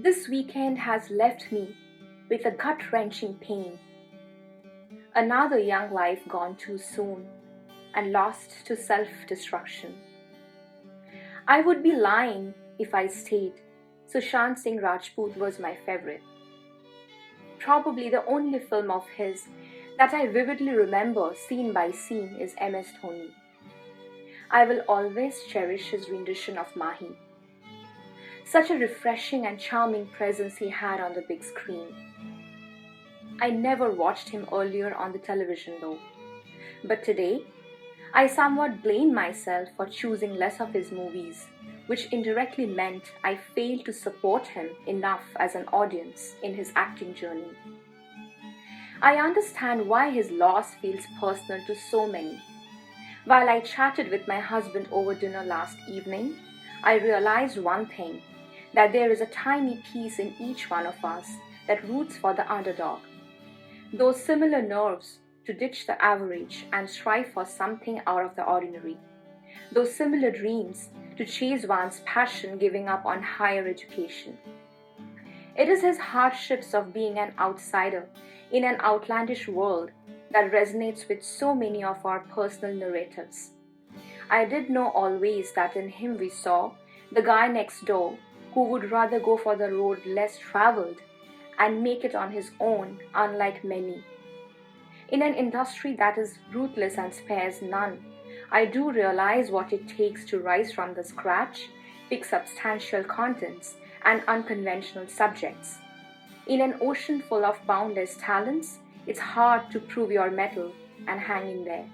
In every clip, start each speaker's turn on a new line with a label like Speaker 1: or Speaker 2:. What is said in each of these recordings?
Speaker 1: This weekend has left me with a gut-wrenching pain. Another young life gone too soon and lost to self-destruction. I would be lying if I stayed. Sushant Singh Rajput was my favorite. Probably the only film of his that I vividly remember scene by scene is MS Dhoni. I will always cherish his rendition of Mahi. Such a refreshing and charming presence he had on the big screen. I never watched him earlier on the television though. But today, I somewhat blame myself for choosing less of his movies, which indirectly meant I failed to support him enough as an audience in his acting journey. I understand why his loss feels personal to so many. While I chatted with my husband over dinner last evening, I realized one thing, that there is a tiny piece in each one of us that roots for the underdog. Those similar nerves to ditch the average and strive for something out of the ordinary. Those similar dreams to chase one's passion giving up on higher education. It is his hardships of being an outsider in an outlandish world that resonates with so many of our personal narratives. I did know always that in him we saw the guy next door who would rather go for the road less traveled and make it on his own, unlike many. In an industry that is ruthless and spares none, I do realize what it takes to rise from the scratch, pick substantial contents and unconventional subjects. In an ocean full of boundless talents, it's hard to prove your mettle and hang in there.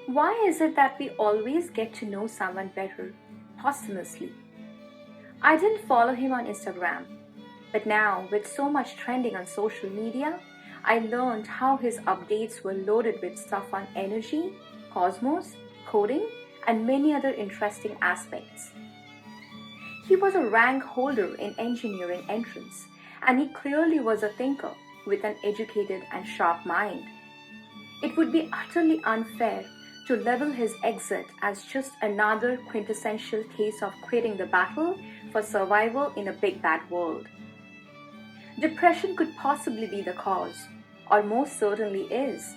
Speaker 1: Why is it that we always get to know someone better posthumously? I didn't follow him on Instagram, but now with so much trending on social media, I learned how his updates were loaded with stuff on energy, cosmos, coding, and many other interesting aspects. He was a rank holder in engineering entrance, and he clearly was a thinker with an educated and sharp mind. It would be utterly unfair to level his exit as just another quintessential case of quitting the battle for survival in a big bad world. Depression could possibly be the cause, or most certainly is.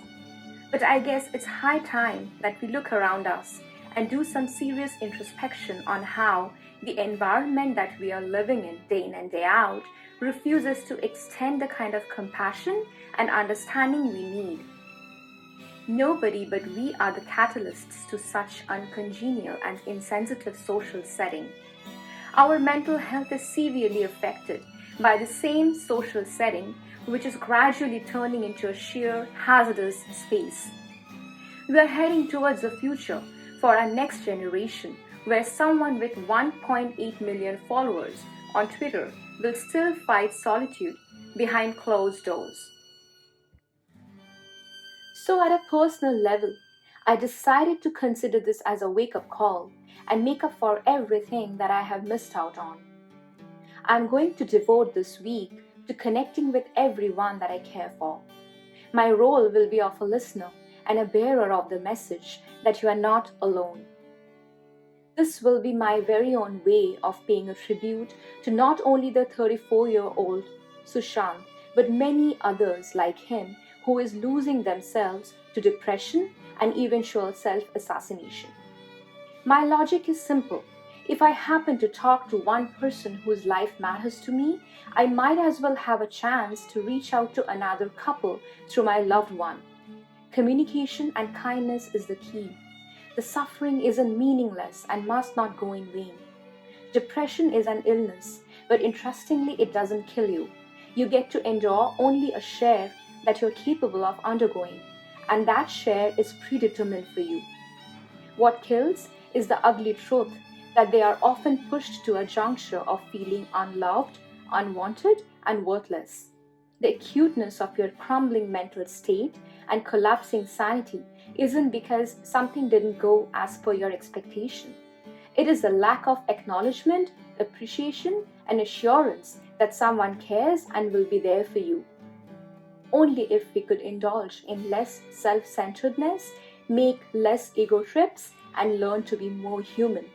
Speaker 1: But I guess it's high time that we look around us and do some serious introspection on how the environment that we are living in and day out refuses to extend the kind of compassion and understanding we need. Nobody but we are the catalysts to such uncongenial and insensitive social setting. Our mental health is severely affected by the same social setting which is gradually turning into a sheer hazardous space. We are heading towards a future for our next generation where someone with 1.8 million followers on Twitter will still fight solitude behind closed doors. So at a personal level, I decided to consider this as a wake-up call and make up for everything that I have missed out on. I'm going to devote this week to connecting with everyone that I care for. My role will be of a listener and a bearer of the message that you are not alone. This will be my very own way of paying a tribute to not only the 34-year-old Sushant, but many others like him who is losing themselves to depression and eventual self-assassination. My logic is simple. If I happen to talk to one person whose life matters to me, I might as well have a chance to reach out to another couple through my loved one. Communication and kindness is the key. The suffering isn't meaningless and must not go in vain. Depression is an illness, but interestingly, it doesn't kill you. You get to endure only a share that you're capable of undergoing, and that share is predetermined for you. What kills is the ugly truth that they are often pushed to a juncture of feeling unloved, unwanted, and worthless. The acuteness of your crumbling mental state and collapsing sanity isn't because something didn't go as per your expectation. It is the lack of acknowledgement, appreciation, and assurance that someone cares and will be there for you. Only if we could indulge in less self-centeredness, make less ego trips, and learn to be more human.